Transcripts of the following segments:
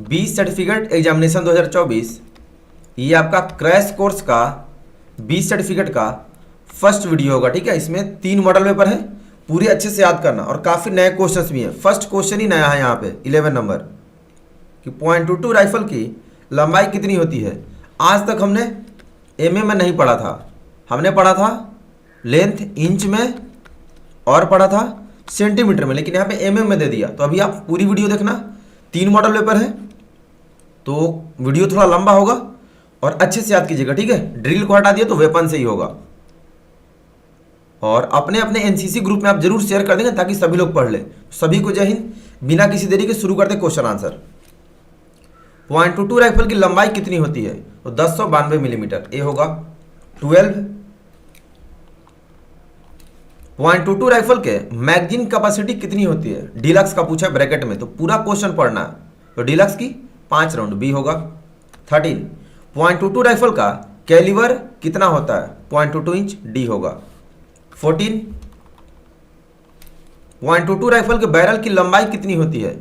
20 certificate examination 2024, ये आपका crash course का 20 सर्टिफिकेट का फर्स्ट वीडियो होगा। ठीक है, इसमें 3 मॉडल पेपर है, पूरे अच्छे से याद करना और काफ़ी नए क्वेश्चंस भी हैं। फर्स्ट क्वेश्चन ही नया है यहाँ पे 11 नंबर कि .22 राइफल की लंबाई कितनी होती है। आज तक हमने mm में नहीं पढ़ा था, हमने पढ़ा था लेंथ इंच में और पढ़ा था सेंटीमीटर में, लेकिन यहाँ पे mm में दे दिया। तो अभी आप पूरी वीडियो देखना, 3 मॉडल पेपर है तो वीडियो थोड़ा लंबा होगा और अच्छे से याद कीजिएगा। ठीक है, ड्रिल को हटा दिया तो वेपन से ही होगा। और अपने अपने एनसीसी ग्रुप में आप जरूर शेयर कर देंगे ताकि सभी लोग पढ़ लें। सभी को जय हिंद। बिना किसी देरी के शुरू करते क्वेश्चन आंसर। .22 राइफल की लंबाई कितनी होती है, तो 1092 मिलीमीटर, ये होगा 12। .22 राइफल के मैगजीन कैपेसिटी कितनी होती है, डीलक्स का पूछा ब्रैकेट में, तो पूरा क्वेश्चन पढ़ना है। तो डीलक्स की 5 राउंड, बी होगा। 13 .22 राइफल का कैलिबर कितना होता है, .22 इंच, डी होगा। 14 .22 राइफल के बैरल की लंबाई कितनी होती है,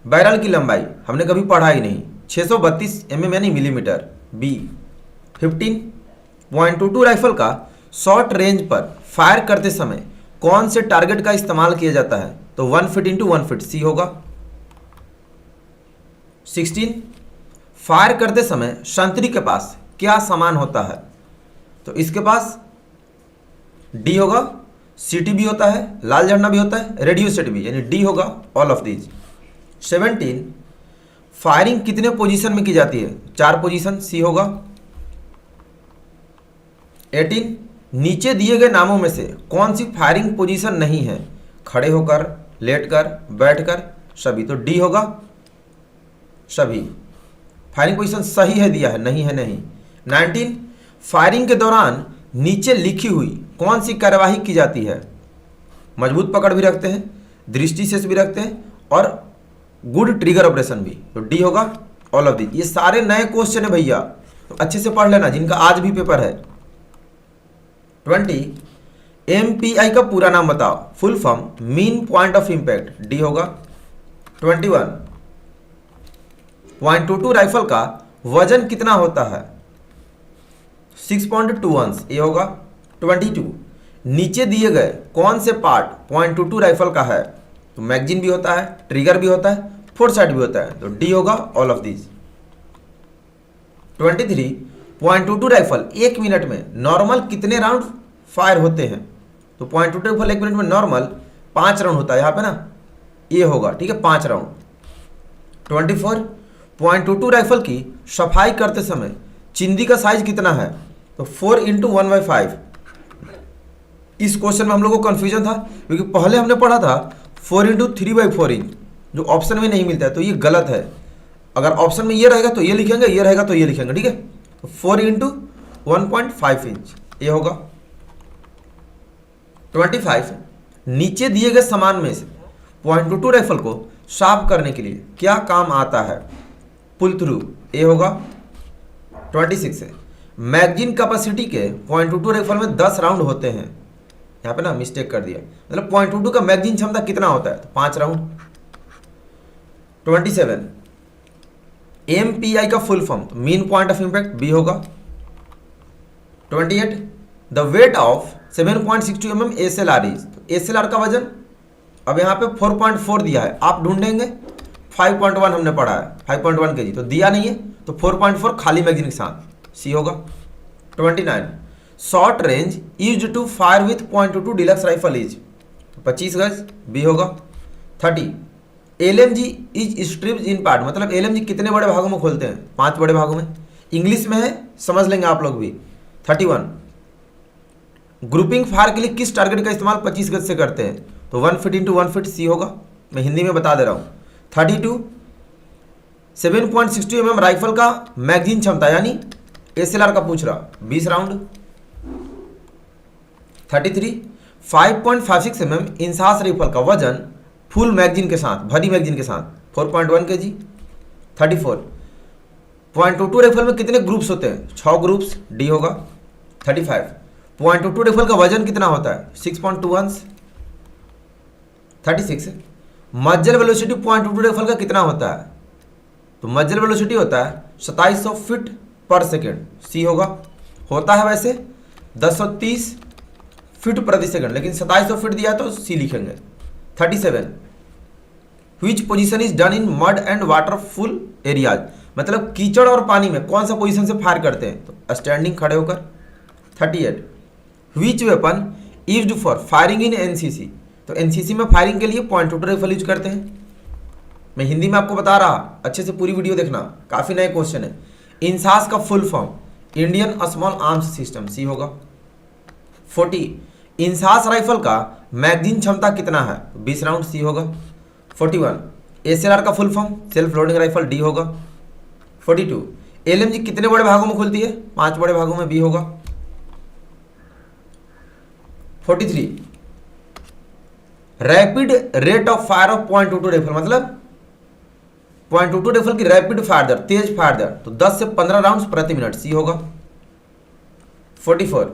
बैरल की लंबाई हमने कभी पढ़ा ही नहीं, 632 mm यानी मिलीमीटर, बी। 15 .22 राइफल का शॉर्ट रेंज पर फायर करते समय कौन से टारगेट का इस्तेमाल किया जाता है, तो 1 फीट इंटू 1 फीट, सी होगा। 16 फायर करते समय संतरी के पास क्या सामान होता है, तो इसके पास डी होगा, सीटी भी होता है, लाल झंडा भी होता है, रेडियो सेट भी, यानी डी होगा ऑल ऑफ दीज। 17 फायरिंग कितने पोजीशन में की जाती है, 4 पोजीशन, सी होगा। 18 नीचे दिए गए नामों में से कौन सी फायरिंग पोजीशन नहीं है, खड़े होकर, लेटकर, बैठकर, सभी, तो डी होगा सभी। फायरिंग पोजीशन सही है दिया है, नहीं है नहीं। 19 फायरिंग के दौरान नीचे लिखी हुई कौन सी कार्यवाही की जाती है, मजबूत पकड़ भी रखते हैं, दृष्टि से भी रखते हैं और गुड ट्रिगर ऑपरेशन भी, तो डी होगा ऑल ऑफ दिस। ये सारे नए क्वेश्चन है भैया, तो अच्छे से पढ़ लेना जिनका आज भी पेपर है। 20 MPI का पूरा नाम बताओ, full form, mean point of impact, D होगा। 21 .22 राइफल का वजन कितना होता है, 6.2 ounce, ये होगा। 22 नीचे दिए गए कौन से पार्ट .22 राइफल का है, तो मैगजीन भी होता है, ट्रिगर भी होता है, फोर साइड भी होता है, तो डी होगा all of this. 23 .22 rifle 1 minute में नॉर्मल कितने राउंड फायर होते हैं, तो .22 राइफल 1 मिनट में नॉर्मल 5 राउंड होता है, यहाँ पे ना ये होगा, ठीक है, 5 राउंड। 24 .22 राइफल की सफाई करते समय चिंदी का साइज कितना है, तो 4 × 1/5। इस क्वेश्चन में हम लोग को कंफ्यूजन था क्योंकि पहले हमने पढ़ा था 4 × 3/4 इंच, जो ऑप्शन में नहीं मिलता है, तो ये गलत है। अगर ऑप्शन में ये रहेगा तो ये लिखेंगे, ये रहेगा तो ये लिखेंगे, ठीक है। तो 4 × 1.5 इंच, ये होगा। 25 नीचे दिए गए सामान में से .22 राइफल को साफ करने के लिए क्या काम आता है, पुल थ्रू, ये होगा। 26 मैगजीन कैपेसिटी के .22 राइफल में 10 राउंड होते हैं, यहाँ पे ना मिस्टेक कर दिया, मतलब .22 का मैगजीन क्षमता कितना होता है, तो 5 राउंड। 27 MPI का फुल फॉर्म, तो mean point of impact, B होगा। 28 the weight of 7.62 mm SLR is, तो SLR का वजन अब यहाँ पे 4.4 दिया है, आप ढूंढेंगे 5.1 हमने पढ़ा है, 5.1 kg, तो दिया नहीं है, तो 4.4 खाली मैगजीन के साथ, सी होगा। 29 short range used to fire with .22 deluxe rifle is, 25 गज, बी होगा। 30 LMG is stripped in part, मतलब LMG कितने बड़े भागों में खोलते हैं, 5 बड़े भागों में, इंग्लिश में है, समझ लेंगे आप लोग भी। 31 ग्रुपिंग फायर के लिए किस टारगेट का इस्तेमाल 25 गज से करते हैं, तो 1 फीट इंटू 1 फीट, सी होगा, मैं हिंदी में बता दे रहा हूँ। 32 7.62 mm राइफल का मैगजीन क्षमता यानी SLR का पूछ रहा, 20 राउंड। 33 5.56 mm इंसास राइफल का वजन फुल मैगजीन के साथ, भरी मैगजीन के साथ, 4.1 kg। 34 .22 राइफल में कितने ग्रुप्स होते हैं, 6 ग्रुप्स, डी होगा। 35 .22 राइफल का वजन कितना होता है, 6.2 ounce। 36 मज्जल वेलोसिटी .22 राइफल का कितना होता है, तो मजल वेलोसिटी होता है 2700 फीट पर सेकेंड, सी होगा। होता है वैसे 1030 फीट प्रति सेकंड, लेकिन 2700 फीट दिया तो सी लिखेंगे। 37 which position is done in mud and water full areas, मतलब कीचड़ और पानी में कौन सा पोजीशन से फायर करते हैं, तो स्टैंडिंग, खड़े होकर। 38 which weapon used for firing in NCC, तो एनसीसी में फायरिंग के लिए पॉइंट टू राइफल यूज करते हैं। मैं हिंदी में आपको बता रहा, अच्छे से पूरी वीडियो देखना, काफी नए क्वेश्चन है। इंसास का full form Indian small arms system, C होगा। 40 इंसास राइफल का मैगजीन क्षमता कितना है, 20 राउंड, सी होगा। 41 एसएलआर का full form self loading rifle, D होगा। 42 एलएमजी कितने बड़े भागों में खुलती है, 5 बड़े भागों में, बी होगा। 43 rapid rate of fire of .22 rifle, मतलब .22 राइफल की रैपिड फायर दर, तेज फायर दर, तो 10 से 15 राउंड्स प्रति मिनट, सी होगा। 44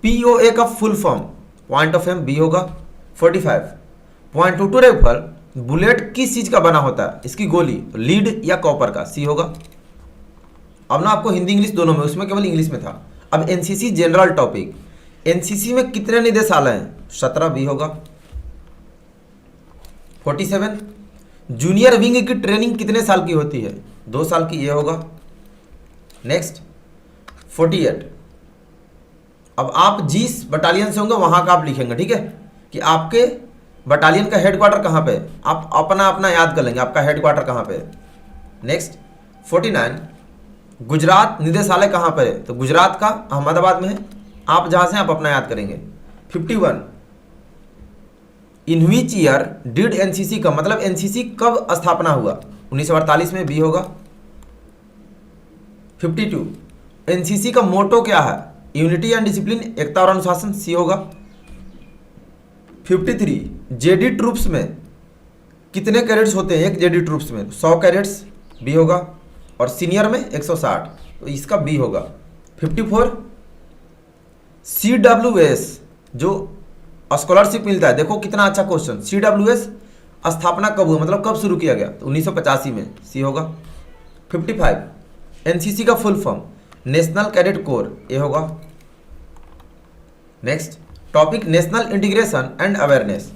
पीओए का full form point of aim, B होगा। 45 .22 राइफल बुलेट किस चीज का बना होता है, इसकी गोली, तो लीड या कॉपर का, सी होगा। अब ना आपको हिंदी इंग्लिश दोनों में, उसमें केवल इंग्लिश में था। अब एनसीसी जनरल टॉपिक, एनसीसी में कितने निदेशालय हैं, 17, बी होगा। 47 जूनियर विंग की ट्रेनिंग कितने साल की होती है, 2 साल की, ये होगा। नेक्स्ट 48 अब आप जिस बटालियन से होंगे वहां का आप लिखेंगे, ठीक है, कि आपके बटालियन का हेडक्वार्टर कहां पे है, आप अपना अपना याद कर लेंगे आपका हेडक्वार्टर कहां पे है। नेक्स्ट 49 गुजरात निदेशालय कहां पर है, तो गुजरात का अहमदाबाद में है, आप जहां से आप अपना याद करेंगे। 51 इन विच ईयर डिड एनसीसी का, मतलब एनसीसी कब स्थापना हुआ, 1948 में, बी होगा। 52 एनसीसी का मोटो क्या है, यूनिटी एंड डिसिप्लिन, एकता और अनुशासन, सी होगा। 53 जेडी ट्रूप्स में कितने कैडेट्स होते हैं, एक जेडी ट्रूप्स में, 100 कैडेट्स, बी होगा। और सीनियर में 160, तो इसका बी होगा। 54 CWS जो स्कॉलरशिप मिलता है, देखो कितना अच्छा क्वेश्चन, CWS स्थापना कब हुआ, मतलब कब शुरू किया गया, तो 1985 में, सी होगा। 55 एनसीसी का full form national cadet corps, ये होगा। Next topic national integration and awareness.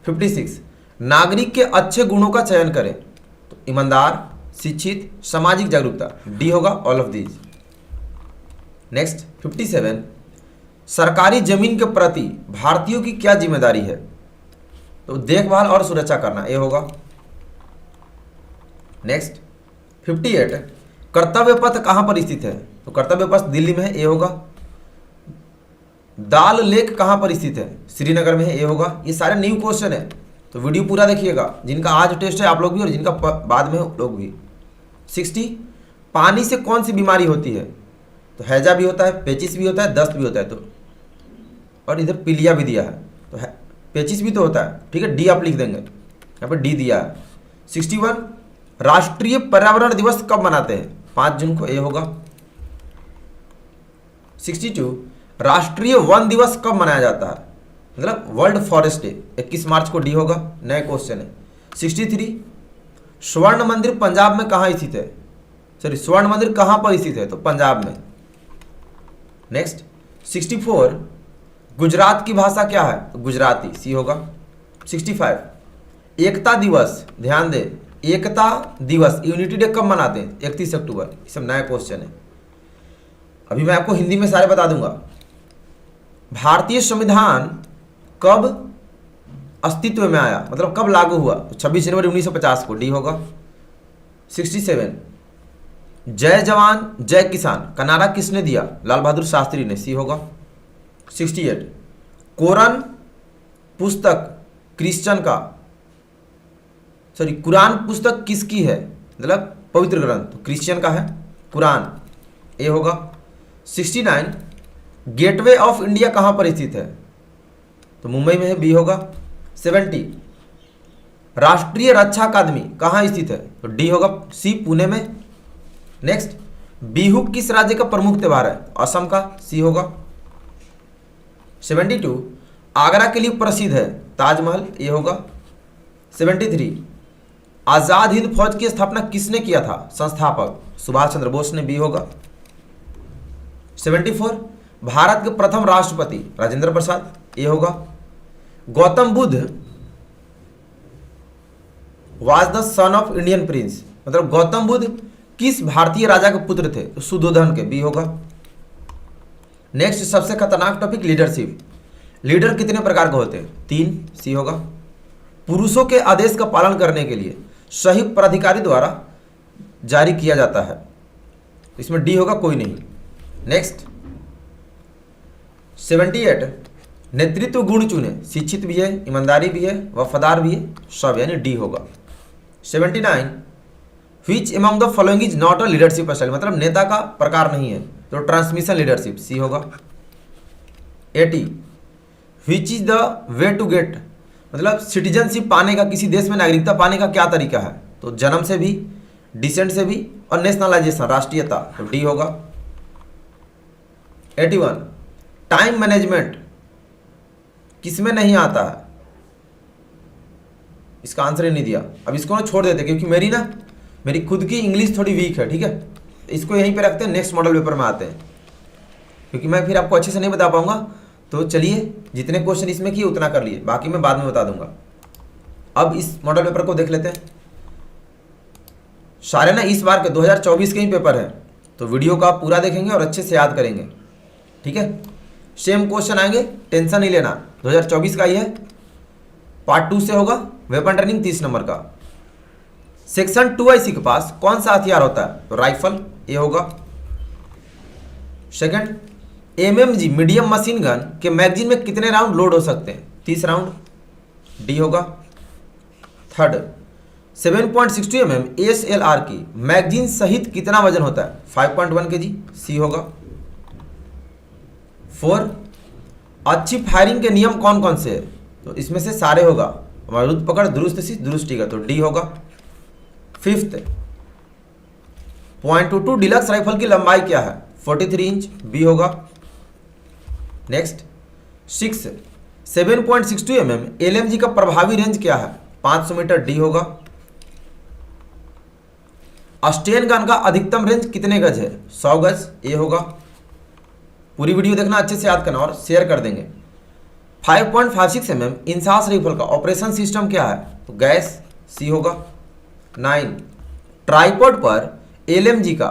56 नागरिक के अच्छे गुणों का चयन करें, तो ईमानदार, शिक्षित, सामाजिक जागरूकता, डी होगा, ऑल ऑफ दीज। नेक्स्ट 57 सरकारी जमीन के प्रति भारतीयों की क्या जिम्मेदारी है, तो देखभाल और सुरक्षा करना, ये होगा। नेक्स्ट 58 कर्तव्य पथ कहां पर स्थित है, तो कर्तव्य पथ दिल्ली में है, ये होगा। दाल लेक कहां पर स्थित है, श्रीनगर में है, ये होगा। ये सारे न्यू क्वेश्चन है, तो वीडियो पूरा देखिएगा, जिनका आज टेस्ट है आप लोग भी और जिनका बाद में हो लोग भी। 60 पानी से कौन सी बीमारी होती है, तो हैजा भी होता है, पेचिस भी होता है, दस्त भी होता है, तो और इधर पीलिया भी दिया है, तो है पेचिस भी तो होता है, ठीक है, डी आप लिख देंगे, यहाँ पर डी दिया है। 61 राष्ट्रीय पर्यावरण दिवस कब मनाते हैं, 5 जून को, ये होगा। 62 राष्ट्रीय वन दिवस कब मनाया जाता है, मतलब वर्ल्ड फॉरेस्ट डे, 21 मार्च को, डी होगा, नया क्वेश्चन है। 63 स्वर्ण मंदिर पंजाब में कहाँ स्थित है, सॉरी स्वर्ण मंदिर कहाँ पर स्थित है, तो पंजाब में। नेक्स्ट 64 गुजरात की भाषा क्या है, तो गुजराती, सी होगा। 65 एकता दिवस, ध्यान दे, एकता दिवस यूनिटी डे कब मनाते हैं, 31 अक्टूबर, ये सब नया क्वेश्चन है, अभी मैं आपको हिंदी में सारे बता दूंगा। भारतीय संविधान कब अस्तित्व में आया, मतलब कब लागू हुआ, तो 26 जनवरी 1950 को, डी होगा। 67 जय जवान जय किसान का नारा किसने दिया, लाल बहादुर शास्त्री ने, सी होगा। 68 कोरन पुस्तक क्रिश्चियन का, सॉरी कुरान पुस्तक किसकी है, मतलब पवित्र ग्रंथ, तो क्रिश्चियन का है कुरान, ए होगा। 69 गेटवे ऑफ इंडिया कहां पर स्थित है, तो मुंबई में है, बी होगा। 70 राष्ट्रीय रक्षा अकादमी कहां स्थित है, तो डी होगा, सी पुणे में। नेक्स्ट बिहू किस राज्य का प्रमुख त्योहार है, असम का, सी होगा। 72 आगरा के लिए प्रसिद्ध है ताजमहल, ये होगा। 73 आजाद हिंद फौज की स्थापना किसने किया था? संस्थापक सुभाष चंद्र बोस ने, बी होगा। 74 भारत के प्रथम राष्ट्रपति राजेंद्र प्रसाद, ए होगा। Gautam Buddha was the son of Indian Prince, मतलब गौतम बुद्ध किस भारतीय राजा के पुत्र थे? तो सुधोधन के, बी होगा। नेक्स्ट सबसे खतरनाक टॉपिक लीडरशिप। लीडर कितने प्रकार के होते हैं? 3, सी होगा। पुरुषों के आदेश का पालन करने के लिए सही प्राधिकारी द्वारा जारी किया जाता है, इसमें डी होगा, कोई नहीं। नेक्स्ट 78 नेतृत्व गुण चुने, शिक्षित भी है, ईमानदारी भी है, वफादार भी है, सब, यानी डी होगा। 79 which among the following is not a leadership style, मतलब नेता का प्रकार नहीं है, तो ट्रांसमिशन लीडरशिप, सी होगा। 80 which is the way to get, मतलब सिटीजनशिप पाने का, किसी देश में नागरिकता पाने का क्या तरीका है? तो जन्म से भी, डिसेंट से भी, और नेशनलाइजेशन, राष्ट्रीयता, तो डी होगा। 81 टाइम मैनेजमेंट किसमें नहीं आता है? इसका आंसर ही नहीं दिया। अब इसको ना छोड़ देते, क्योंकि मेरी खुद की इंग्लिश थोड़ी वीक है, ठीक है, इसको यहीं पे रखते हैं, नेक्स्ट मॉडल पेपर में आते हैं, क्योंकि मैं फिर आपको अच्छे से नहीं बता पाऊंगा। तो चलिए, जितने क्वेश्चन इसमें किए उतना कर लिए, बाकी मैं बाद में बता दूंगा। अब इस मॉडल पेपर को देख लेते हैं। सारे ना इस बार के 2024 के ही पेपर है, तो वीडियो को आप पूरा देखेंगे और अच्छे से याद करेंगे, ठीक है। सेम क्वेश्चन आएंगे, टेंशन नहीं लेना, 2024 का ही है। पार्ट 2 से होगा वेपन ट्रेनिंग 30 नंबर का। सेक्शन 2IC के पास कौन सा हथियार होता है? तो राइफल, ये होगा। Second MMG medium machine gun के मैगजीन में कितने राउंड लोड हो सकते हैं? 30 राउंड, डी होगा। थर्ड 7.62 mm SLR की मैगजीन सहित कितना वजन होता है? 5.1 kg, सी होगा। 4 अच्छी फायरिंग के नियम कौन कौन से है? तो इसमें से सारे होगा, मजबूत पकड़, दुरुस्त सी, दुरुस्त टीका, तो डी होगा। 5th .22 डिलक्स राइफल की लंबाई क्या है? 43 इंच, बी होगा। नेक्स्ट 6 7.62 mm LMG का प्रभावी रेंज क्या है? 500 मीटर, डी होगा। स्टेन गन का अधिकतम रेंज कितने गज है? 100 गज, ए होगा। पूरी वीडियो देखना, अच्छे से याद करना और शेयर कर देंगे। 5.56 mm इंसास राइफल का ऑपरेशन सिस्टम क्या है? तो गैस, सी होगा। 9 ट्राइपॉड पर LMG का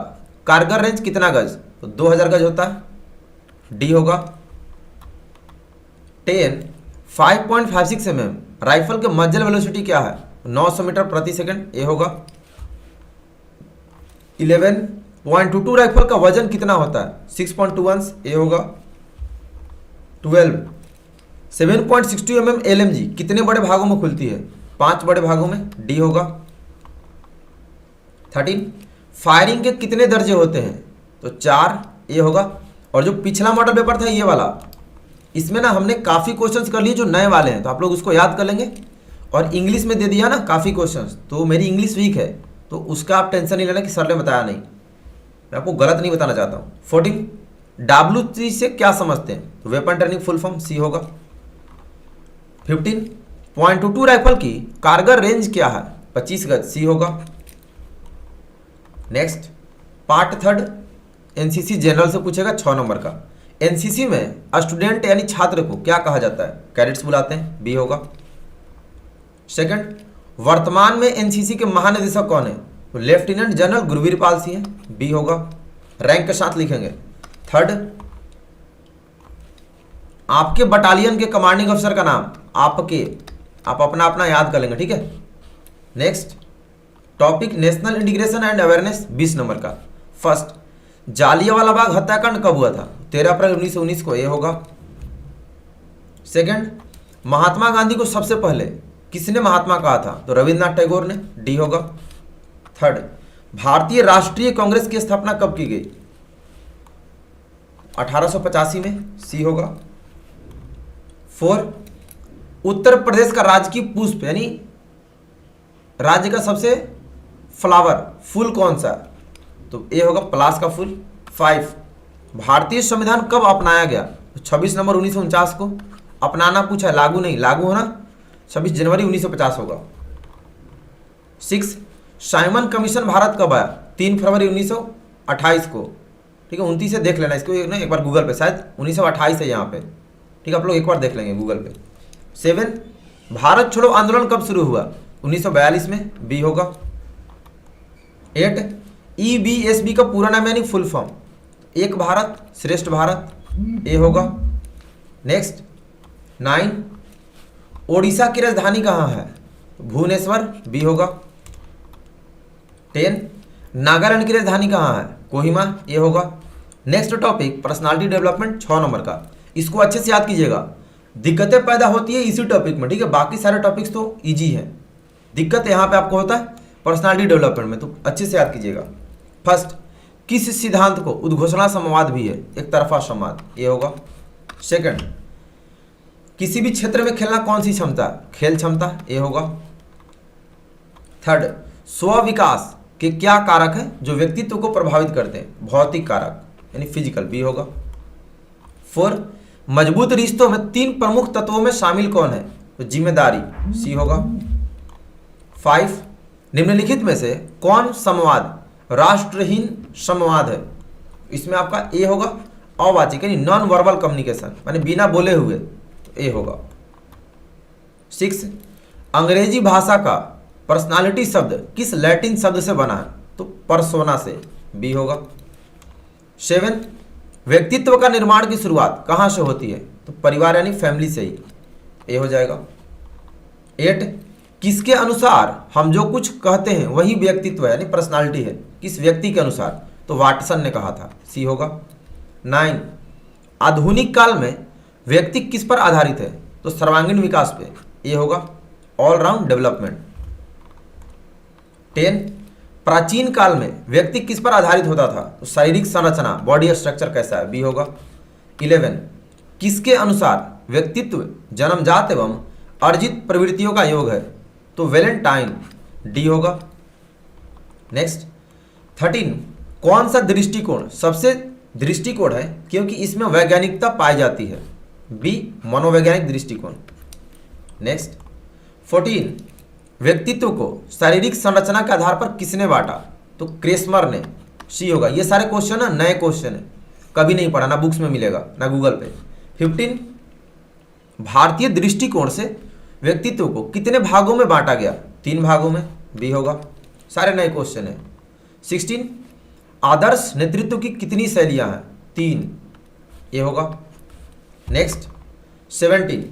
कारगर रेंज कितना गज? तो 2000 गज होता है, डी होगा। 10 5.56 mm राइफल के मजल वेलोसिटी क्या है? 900 मीटर प्रति सेकंड, ए होगा। 11.22 राइफल का वजन कितना होता है? 6.21, ए होगा। 12 7.62 mm LMG कितने बड़े भागों में खुलती है? 5 बड़े भागों में, डी होगा। 13 फायरिंग के कितने दर्जे होते हैं? तो 4, ए होगा। और जो पिछला मॉडल पेपर था ये वाला, इसमें ना हमने काफ़ी क्वेश्चंस कर लिए जो नए वाले हैं, तो आप लोग उसको याद कर लेंगे। और इंग्लिश में दे दिया ना काफ़ी क्वेश्चंस, तो मेरी इंग्लिश वीक है, तो उसका आप टेंशन नहीं लेना कि सर ने बताया नहीं, मैं आपको गलत नहीं बताना चाहता हूँ। 14 WT से क्या समझते हैं? तो वेपन ट्रेनिंग फुल फॉर्म, सी होगा। 15.22 राइफल की कारगर रेंज क्या है? 25 गज, सी होगा। नेक्स्ट पार्ट 3 NCC जनरल से पूछेगा 6 नंबर का। NCC में स्टूडेंट यानी छात्र को क्या कहा जाता है? कैडेट्स बुलाते हैं, बी होगा। सेकंड वर्तमान में NCC के महानिदेशक कौन है? तो लेफ्टिनेंट जनरल गुरवीर पाल सिंह है, बी होगा। रैंक के साथ लिखेंगे। थर्ड आपके बटालियन के कमांडिंग अफसर का नाम, आपके, आप अपना अपना याद कर लेंगे, ठीक है। Next topic national integration and awareness 20 number का। फर्स्ट जालियांवाला बाग हत्याकांड कब हुआ था? 13 अप्रैल 1919 को, ये होगा। सेकंड महात्मा गांधी को सबसे पहले किसने महात्मा कहा था? तो रविंद्रनाथ टैगोर ने, डी होगा। थर्ड भारतीय राष्ट्रीय कांग्रेस की स्थापना कब की गई? 1885 में, सी होगा। 4 उत्तर प्रदेश का राजकीय पुष्प यानी राज्य का सबसे फ्लावर फूल कौन सा? तो ए होगा पलाश का फूल। 5 भारतीय संविधान कब अपनाया गया? तो 26 नवंबर 1949 को। अपनाना पूछा है, लागू नहीं, लागू होना 26 जनवरी 1950 होगा। 6 साइमन कमीशन भारत कब आया? 3 फरवरी 1928 को। ठीक है, 29 से देख लेना इसको ना एक बार गूगल पे, शायद 1928 है यहाँ पे। ठीक है, आप लोग एक बार देख लेंगे गूगल पे। 7 भारत छोड़ो आंदोलन कब शुरू हुआ? 1942 में, बी होगा। 8 EBSB का पूरा नाम यानी फुल फॉर्म? एक भारत श्रेष्ठ भारत, ए होगा। नेक्स्ट 9 ओडिशा की राजधानी कहाँ है? भुवनेश्वर, बी होगा। 10 नागालैंड की राजधानी कहाँ है? कोहिमा, ए होगा। Next topic personality development 6 number का, इसको अच्छे से याद कीजिएगा। दिक्कतें पैदा होती है इसी टॉपिक में, ठीक है, बाकी सारे टॉपिक्स तो इजी हैं। दिक्कत यहाँ पे आपको होता है पर्सनालिटी डेवलपमेंट में, तो अच्छे से याद कीजिएगा। फर्स्ट, किस सिद्धांत को उद्घोषणा संवाद भी है? एक तरफा संवाद, ये होगा। सेकंड, किसी भी क्षेत्र में खेलना कौन सी क्षमता? खेल क्षमता, ये होगा। थर्ड, स्व विकास के क्या कारक है जो व्यक्तित्व को प्रभावित करते हैं? भौतिक कारक यानी फिजिकल, बी होगा। 4 मजबूत रिश्तों में 3 प्रमुख तत्वों में शामिल कौन है? तो जिम्मेदारी, सी होगा। 5 निम्नलिखित में से कौन संवाद राष्ट्रहीन संवाद है? इसमें आपका ए होगा, अवाचिक यानी नॉन वर्बल कम्युनिकेशन, माने बिना बोले हुए, तो ए होगा। 6 अंग्रेजी भाषा का पर्सनालिटी शब्द किस लैटिन शब्द से बना है? तो परसोना से, बी होगा। 7 व्यक्तित्व का निर्माण की शुरुआत कहाँ से होती है? तो परिवार यानी फैमिली से ही, ए हो जाएगा। 8 किसके अनुसार हम जो कुछ कहते हैं वही व्यक्तित्व है यानी पर्सनालिटी है? किस व्यक्ति के अनुसार? तो वाटसन ने कहा था, सी होगा। 9 आधुनिक काल में व्यक्ति किस पर आधारित है? तो सर्वांगीण विकास पे, ये होगा। All-round development. 10 प्राचीन काल में व्यक्ति किस पर आधारित होता था? तो शारीरिक संरचना, बॉडी स्ट्रक्चर कैसा है, बी होगा। 11 किसके अनुसार व्यक्तित्व जन्मजात एवं अर्जित प्रवृत्तियों का योग है? तो वैलेंटाइन, डी होगा। नेक्स्ट 13 कौन सा दृष्टिकोण सबसे दृष्टिकोण है क्योंकि इसमें वैज्ञानिकता पाई जाती है? बी मनोवैज्ञानिक दृष्टिकोण। नेक्स्ट 14 व्यक्तित्व को शारीरिक संरचना के आधार पर किसने बांटा? तो क्रेस्मर ने, सी होगा। ये सारे क्वेश्चन है नए क्वेश्चन है, कभी नहीं पढ़ा, ना बुक्स में मिलेगा ना गूगल पे। 15 भारतीय दृष्टिकोण से व्यक्तित्व को कितने भागों में बांटा गया? 3 भागों में, बी होगा। सारे नए क्वेश्चन है। 16 आदर्श नेतृत्व की कितनी शैलियां हैं? 3, ये होगा। नेक्स्ट 17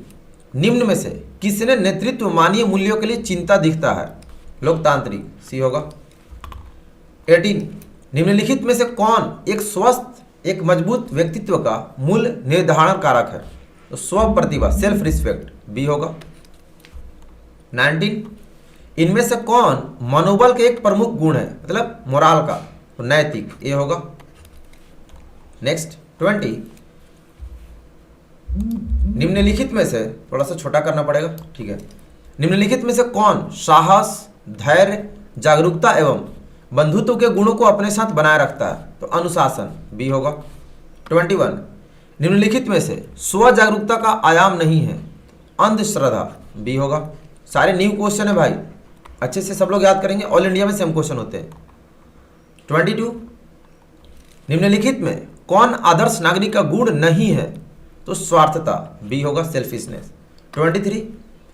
निम्न में से किसने नेतृत्व मानवीय मूल्यों के लिए चिंता दिखता है? लोकतांत्रिक, सी होगा। 18 निम्नलिखित में से कौन एक स्वस्थ एक मजबूत व्यक्तित्व का मूल निर्धारण कारक है? तो स्व प्रतिभा, सेल्फ रिस्पेक्ट, बी होगा। 19 इनमें से कौन मनोबल के एक प्रमुख गुण है, मतलब मोराल का? तो नैतिक, ये होगा। नेक्स्ट 20 निम्नलिखित में से, थोड़ा सा छोटा करना पड़ेगा, ठीक है। निम्नलिखित में से कौन साहस, धैर्य, जागरूकता एवं बंधुत्व के गुणों को अपने साथ बनाए रखता है? तो अनुशासन, बी होगा। 21 निम्नलिखित में से स्व जागरूकता का आयाम नहीं है? अंधश्रद्धा, बी होगा। सारे न्यू क्वेश्चन है भाई, अच्छे से सब लोग याद करेंगे, ऑल इंडिया में सेम क्वेश्चन होते हैं। 22 निम्नलिखित में कौन आदर्श नागरिक का गुण नहीं है? तो स्वार्थता, बी होगा, सेल्फिशनेस। 23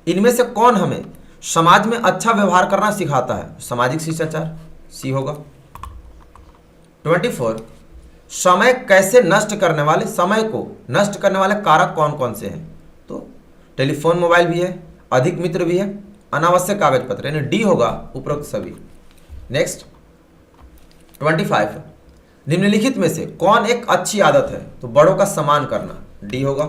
इनमें से कौन हमें समाज में अच्छा व्यवहार करना सिखाता है? सामाजिक शिष्टाचार, सी होगा। 24 समय कैसे नष्ट करने वाले, समय को नष्ट करने वाले कारक कौन कौन से हैं? तो टेलीफोन मोबाइल भी है, अधिक मित्र भी है, अनावश्यक कागज पत्र, यानी डी होगा उपरोक्त सभी। नेक्स्ट 25 निम्नलिखित में से कौन एक अच्छी आदत है? तो बड़ों का सम्मान करना, डी होगा।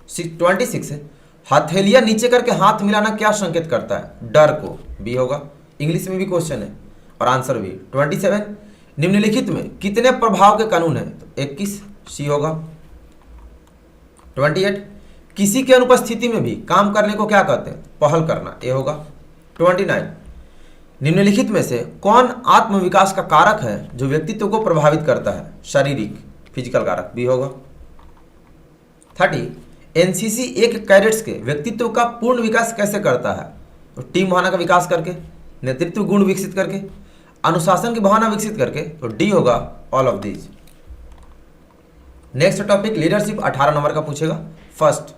26 हथेलियां नीचे करके हाथ मिलाना क्या संकेत करता है? डर को, बी होगा। इंग्लिश में भी क्वेश्चन है और आंसर भी। 27 निम्नलिखित में कितने प्रभाव के कानून है? तो 21, सी होगा। 28 किसी की अनुपस्थिति में भी काम करने को क्या कहते हैं? पहल करना, ये होगा। 29 निम्नलिखित में से कौन आत्मविकास का कारक है जो व्यक्तित्व को प्रभावित करता है? शारीरिक, फिजिकल कारक, बी होगा। 30 एनसीसी एक कैडेट्स के व्यक्तित्व का पूर्ण विकास कैसे करता है? तो टीम भावना का विकास करके, नेतृत्व गुण विकसित करके, अनुशासन की भावना विकसित करके, तो डी होगा all of these. Next topic leadership 18 number का पूछेगा। फर्स्ट,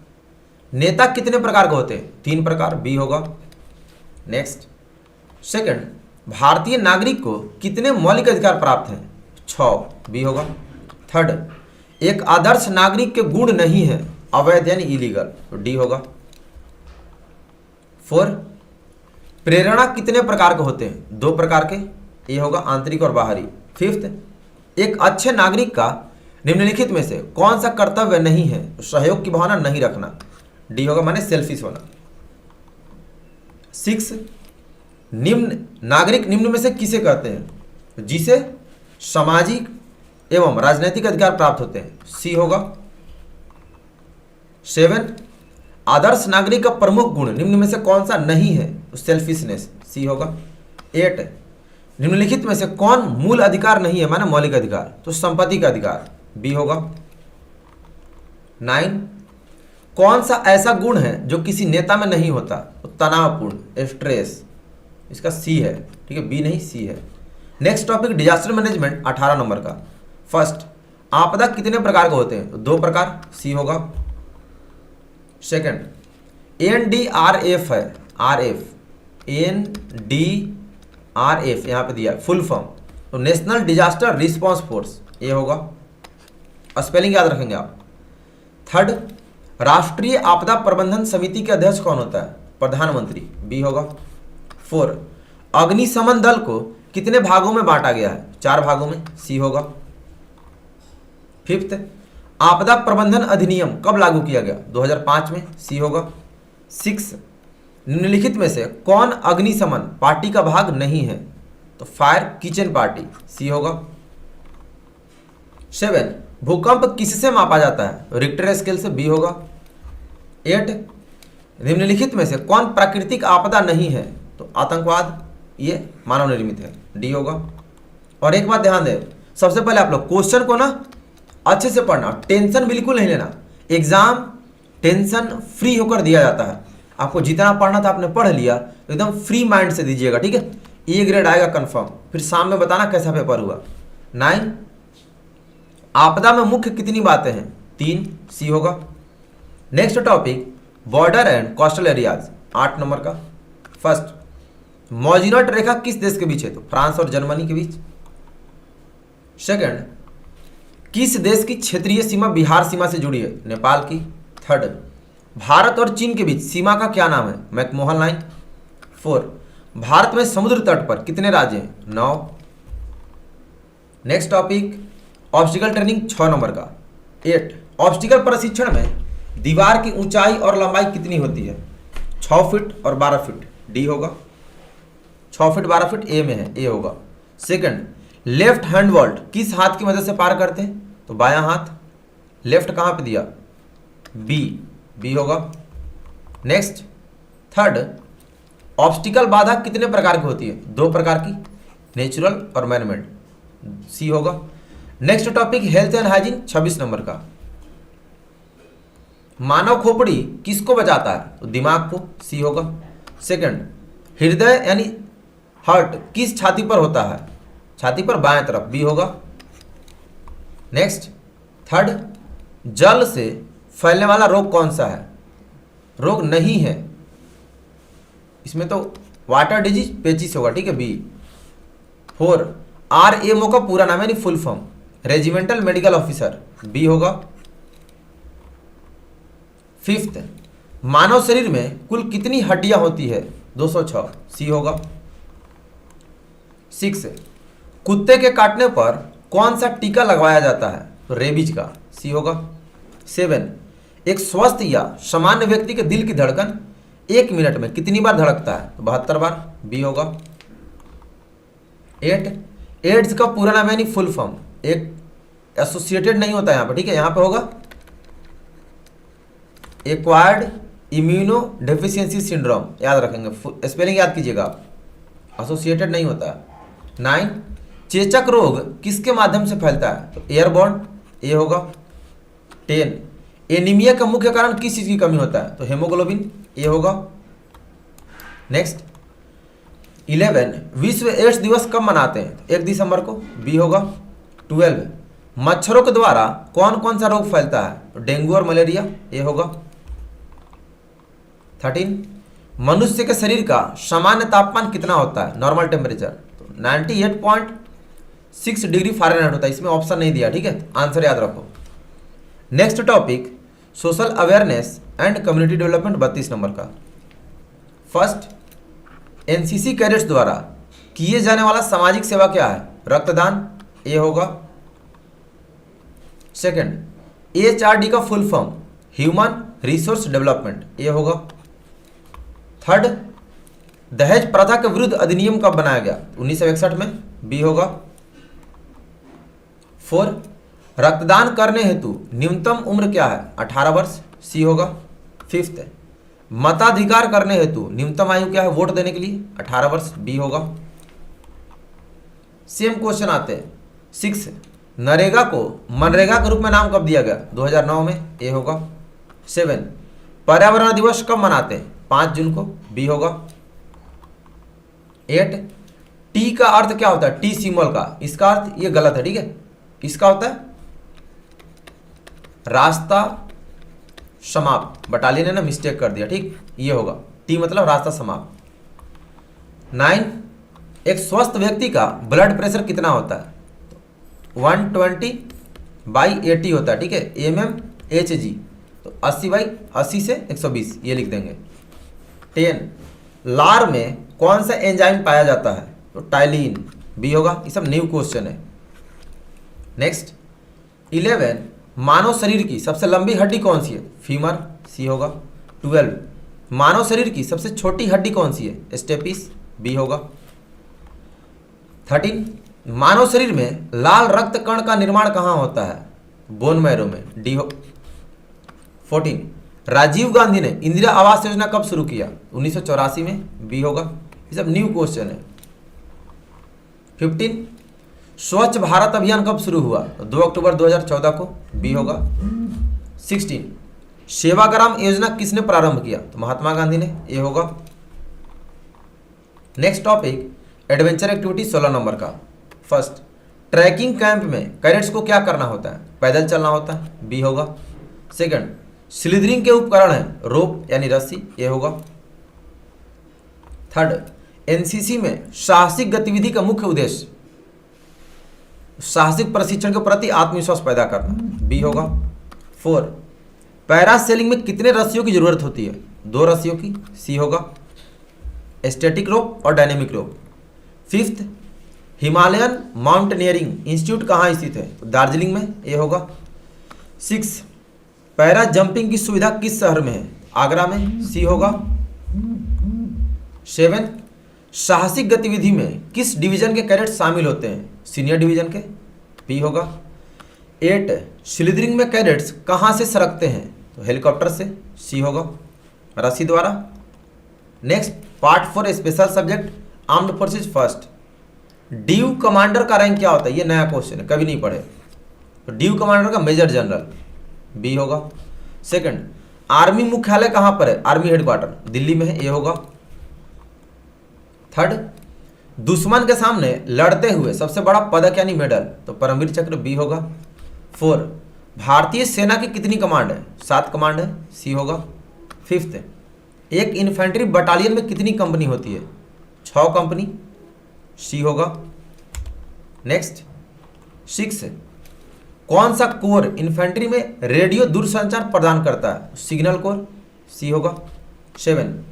नेता कितने प्रकार के होते हैं? 3 प्रकार, बी होगा। नेक्स्ट, सेकंड, भारतीय नागरिक को कितने मौलिक अधिकार प्राप्त हैं? 6, बी होगा। थर्ड, एक आदर्श नागरिक के गुण नहीं है, अवैध यानी इलीगल, तो डी होगा। 4, प्रेरणा कितने प्रकार के होते हैं? 2 प्रकार के, ए होगा आंतरिक और बाहरी। 5th, एक अच्छे नागरिक का निम्नलिखित में से कौन सा कर्तव्य नहीं है? तो सहयोग की भावना नहीं रखना, डी होगा, माने सेल्फिश होना। 6, निम्न नागरिक निम्न में से किसे कहते हैं? जिसे सामाजिक एवं राजनैतिक अधिकार प्राप्त होते हैं, सी होगा। 7, आदर्श नागरिक का प्रमुख गुण निम्न में से कौन सा नहीं है? तो सेल्फिशनेस, सी होगा। 8, निम्नलिखित में से कौन मूल अधिकार नहीं है, माने मौलिक अधिकार? तो संपत्ति का अधिकार, बी होगा। 9, कौन सा ऐसा गुण है जो किसी नेता में नहीं होता? तो तनावपूर्ण, स्ट्रेस, इसका सी है, ठीक है, बी नहीं सी है। Next topic disaster management 18 number का। फर्स्ट, आपदा कितने प्रकार के होते हैं? तो 2 प्रकार, सी होगा। सेकंड, NDRF है, RF, NDRF यहाँ पे दिया फुल फॉर्म, तो नेशनल डिजास्टर रिस्पांस फोर्स, ये होगा, स्पेलिंग याद रखेंगे आप। थर्ड, राष्ट्रीय आपदा प्रबंधन समिति के अध्यक्ष कौन होता है? प्रधानमंत्री, बी होगा। 4, अग्निशमन दल को कितने भागों में बांटा गया है? 4 भागों में, सी होगा। 5th, आपदा प्रबंधन अधिनियम कब लागू किया गया? 2005 में, सी होगा। 6, निम्नलिखित में से कौन अग्निशमन पार्टी का भाग नहीं है? तो फायर किचन पार्टी, सी होगा। 7, भूकंप किससे मापा जाता है? रिक्टर स्केल से, बी होगा। 8, निम्नलिखित में से कौन प्राकृतिक आपदा नहीं है? तो आतंकवाद, ये मानव निर्मित है, डी होगा। और एक बात ध्यान दें, सबसे पहले आप लोग क्वेश्चन को ना अच्छे से पढ़ना, टेंशन बिल्कुल नहीं लेना। एग्जाम टेंशन फ्री होकर दिया जाता है। आपको जितना पढ़ना था आपने पढ़ लिया, तो एकदम फ्री माइंड से दीजिएगा, ठीक है। ए ग्रेड आएगा कंफर्म, फिर शाम में बताना कैसा पेपर हुआ। 9, आपदा में मुख्य कितनी बातें हैं? 3, सी होगा। Next topic border and coastal areas 8 number का। फर्स्ट, मौजिनट रेखा किस देश के बीच है? तो फ्रांस और जर्मनी के बीच। सेकंड, किस देश की क्षेत्रीय सीमा बिहार सीमा से जुड़ी है? नेपाल की। थर्ड, भारत और चीन के बीच सीमा का क्या नाम है? McMahon line. 4, भारत में समुद्र तट पर कितने राज्य हैं? 9। Next topic obstacle training 6 number का। 8, ऑब्स्टिकल प्रशिक्षण में दीवार की ऊंचाई और लंबाई कितनी होती है? 6 फीट और 12 फीट, डी होगा। 6 फीट 12 फीट ए में है, ए होगा। सेकंड, लेफ्ट हैंड वॉल्ट किस हाथ की मदद से पार करते हैं? तो बायां हाथ। लेफ्ट कहां पे दिया? बी, बी होगा। नेक्स्ट, थर्ड, ऑब्स्टिकल बाधा कितने प्रकार की होती है? 2 प्रकार की, नेचुरल और मैनमेड, सी होगा। Next topic health and hygiene 26 number का। मानव खोपड़ी किसको बचाता है? तो दिमाग को, सी होगा। सेकंड, हृदय यानी हार्ट किस छाती पर होता है? छाती पर बाएं तरफ, बी होगा। नेक्स्ट, थर्ड, जल से फैलने वाला रोग कौन सा है? रोग नहीं है इसमें, तो वाटर डिजीज पेचिस होगा, ठीक है, बी। 4, RMO का पूरा नाम है यानी full form regimental medical officer, B होगा। 5th, मानव शरीर में कुल कितनी हड्डियां होती है? 206, सी होगा। 6, कुत्ते के काटने पर कौन सा टीका लगवाया जाता है? तो रेबीज का, सी होगा। 7, एक स्वस्थ या सामान्य व्यक्ति के दिल की धड़कन 1 मिनट में कितनी बार धड़कता है? तो 72 बार, बी होगा। 8, एड्स का पूरा नाम है यानी फुल फॉर्म, एक एसोसिएटेड नहीं होता यहाँ पर, ठीक है, यहाँ पे होगा एक्वायर्ड इम्यूनो डेफिशिएंसी सिंड्रोम, याद रखेंगे, स्पेलिंग याद कीजिएगा आप, एसोसिएटेड नहीं होता है। 9, चेचक रोग किसके माध्यम से फैलता है? तो एयरबॉर्न, ये होगा। 10, एनीमिया का मुख्य कारण किस चीज की कमी होता है? तो हेमोग्लोबिन, ये होगा। नेक्स्ट, 11 विश्व एड्स दिवस कब मनाते हैं? 1 दिसंबर को, बी होगा। 12 मच्छरों के द्वारा कौन कौन सा रोग फैलता है? तो डेंगू और मलेरिया, ये होगा। 13 मनुष्य के शरीर का सामान्य तापमान कितना होता है? नॉर्मल टेम्परेचर तो 98.6 डिग्री फ़ारेनहाइट होता है। इसमें ऑप्शन नहीं दिया, ठीक है, आंसर याद रखो। Next topic social awareness and community development 32 number का। फर्स्ट, एनसीसी कैडेट्स द्वारा किए जाने वाला सामाजिक सेवा क्या है? रक्तदान, ये होगा। सेकंड, एचआरडी का full form human resource development, ये होगा। थर्ड, दहेज प्रथा के विरुद्ध अधिनियम कब बनाया गया? 1961 में, बी होगा। 4 रक्तदान करने हेतु न्यूनतम उम्र क्या है? 18 वर्ष, सी होगा। 5 मताधिकार करने हेतु न्यूनतम आयु क्या है वोट देने के लिए? 18 वर्ष, बी होगा। सेम क्वेश्चन आते हैं। 6 नरेगा को मनरेगा के रूप में नाम कब दिया गया? 2009 में, ए होगा। 7 पर्यावरण दिवस कब मनाते हैं? 5 जून को, बी होगा। 8 टी का अर्थ क्या होता है? टी सिंबल का, इसका अर्थ ये गलत है, ठीक है, इसका होता है रास्ता समाप्त। बटालियन ने ना मिस्टेक कर दिया, ठीक, ये होगा। टी मतलब रास्ता समाप्त। 9 एक स्वस्थ व्यक्ति का ब्लड प्रेशर कितना होता है? 120/80 होता है, ठीक है, mmHg, तो 80/80 से 120 ये लिख देंगे। 10 लार में कौन सा एंजाइम पाया जाता है? तो टाइलिन, बी होगा। ये सब न्यू क्वेश्चन है। नेक्स्ट 11 मानव शरीर की सबसे लंबी हड्डी कौन सी है? फीमर, सी होगा। 12 मानव शरीर की सबसे छोटी हड्डी कौन सी है? स्टेपिस, बी होगा। 13 मानव शरीर में लाल रक्त कण का निर्माण कहाँ होता है? बोन मैरो में, डी हो। 14 राजीव गांधी ने इंदिरा आवास योजना कब शुरू किया? 1984 में, बी होगा। ये सब न्यू क्वेश्चन है। 15 स्वच्छ भारत अभियान कब शुरू हुआ? 2 अक्टूबर 2014 को, बी होगा। 16 सेवाग्राम योजना किसने प्रारंभ किया? तो महात्मा गांधी ने, ये होगा। नेक्स्ट टॉपिक एडवेंचर एक्टिविटी 16 नंबर का। फर्स्ट, ट्रैकिंग कैंप में कैडेट्स को क्या करना होता है? पैदल चलना होता है, बी होगा। सेकंड, स्लिदरिंग के उपकरण है रोप यानी रस्सी, ये होगा। थर्ड, एनसीसी में साहसिक गतिविधि का मुख्य उद्देश्य साहसिक प्रशिक्षण के प्रति आत्मविश्वास पैदा करना, बी होगा। 4 पैरासेलिंग में कितने रस्सियों की जरूरत होती है? 2 रस्सियों की, सी होगा। स्टैटिक रोप और डायनेमिक रोप। 5 हिमालयन माउंटेनियरिंग इंस्टीट्यूट कहाँ स्थित है? दार्जिलिंग में, ये होगा। 6 पैरा जंपिंग की सुविधा किस शहर में है? आगरा में, सी होगा। 7 साहसिक गतिविधि में किस डिवीजन के कैडेट शामिल होते हैं? सीनियर डिवीजन के, बी होगा। 8 स्लिदरिंग में कैडेट्स कहाँ से सरकते हैं? तो हेलीकॉप्टर से, सी होगा, रस्सी द्वारा। Next part 4 special subject armed forces. First, due commander का रैंक क्या होता है? ये नया क्वेश्चन है, कभी नहीं पढ़े। तो ड्यू कमांडर का मेजर जनरल, बी होगा। सेकंड, आर्मी मुख्यालय कहाँ पर है? आर्मी हेडक्वार्टर दिल्ली में है, ये होगा। थर्ड, दुश्मन के सामने लड़ते हुए सबसे बड़ा पदक यानी मेडल? तो परमवीर चक्र, बी होगा। 4 भारतीय सेना की कितनी कमांड है? 7 कमांड है, सी होगा। 5 एक इन्फेंट्री बटालियन में कितनी कंपनी होती है? 6 कंपनी, सी होगा। नेक्स्ट 6 कौन सा कोर इन्फेंट्री में रेडियो दूरसंचार प्रदान करता है? सिग्नल कोर, सी होगा। 7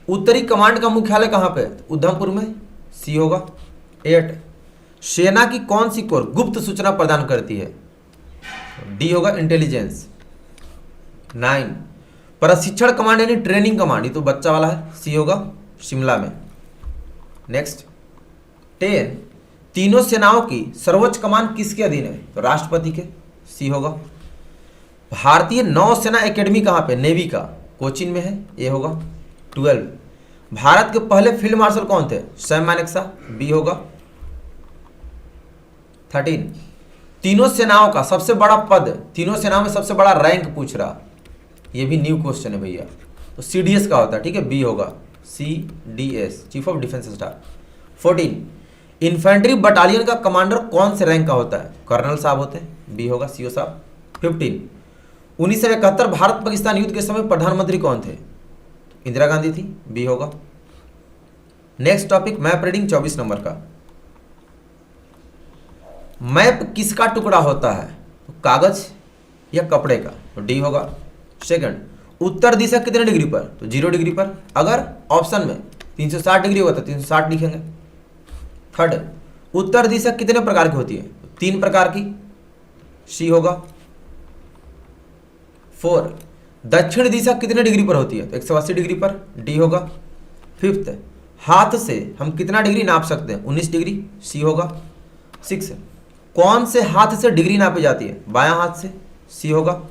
उत्तरी कमांड का मुख्यालय कहाँ पे? उधमपुर में, सी होगा। 8 सेना की कौन सी कोर गुप्त सूचना प्रदान करती है? डी होगा, इंटेलिजेंस। 9 प्रशिक्षण कमांड यानी ट्रेनिंग कमांड, ये तो बच्चा वाला है, सी होगा, शिमला में। नेक्स्ट 10 तीनों सेनाओं की सर्वोच्च कमान किसके अधीन है? तो राष्ट्रपति के, सी होगा। भारतीय नौसेना एकेडमी कहाँ पे? नेवी का कोचिन में है, ये होगा। 12 भारत के पहले फील्ड मार्शल कौन थे? सैम मानेकशॉ, बी होगा। 13 तीनों सेनाओं का सबसे बड़ा पद, तीनों सेनाओं में सबसे बड़ा रैंक पूछ रहा, ये भी न्यू क्वेश्चन है भैया। तो सीडीएस का होता है, ठीक है, बी होगा, CDS chief of defence staff. 14 infantry battalion का कमांडर कौन से रैंक का होता है? कर्नल साहब होते हैं, बी होगा, सीओ साहब। 15 1971 भारत पाकिस्तान युद्ध के समय प्रधानमंत्री कौन थे? इंदिरा गांधी थी, बी होगा। Next topic map reading 24 number का। मैप किसका टुकड़ा होता है? तो कागज या कपड़े का? तो डी होगा। सेकंड, उत्तर दिशा कितने डिग्री पर? तो 0 डिग्री पर। अगर ऑप्शन में 360 डिग्री होगा तो 360 लिखेंगे। थर्ड, उत्तर दिशा कितने प्रकार की होती है? तो 3 प्रकार की, सी होगा। 4 दक्षिण दिशा कितने डिग्री पर होती है? तो 180 डिग्री पर, डी होगा। 5th, हाथ से हम कितना डिग्री नाप सकते हैं? 19 डिग्री, सी होगा। 6 कौन से हाथ से डिग्री नापी जाती है? बायां हाथ से, सी होगा।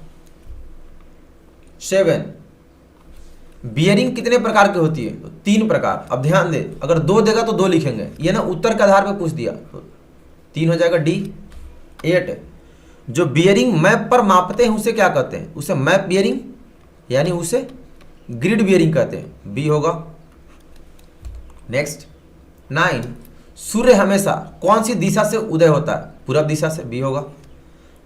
7 बियरिंग कितने प्रकार की होती है? तो 3 प्रकार। अब ध्यान दे, अगर 2 देगा तो 2 लिखेंगे, ये ना उत्तर के आधार पर पूछ दिया तो 3 हो जाएगा, डी। 8 जो बियरिंग मैप पर मापते हैं उसे क्या कहते हैं? उसे मैप बियरिंग यानी उसे ग्रिड बियरिंग कहते हैं, बी होगा। नेक्स्ट 9 सूर्य हमेशा कौन सी दिशा से उदय होता है? पूरब दिशा से, बी होगा।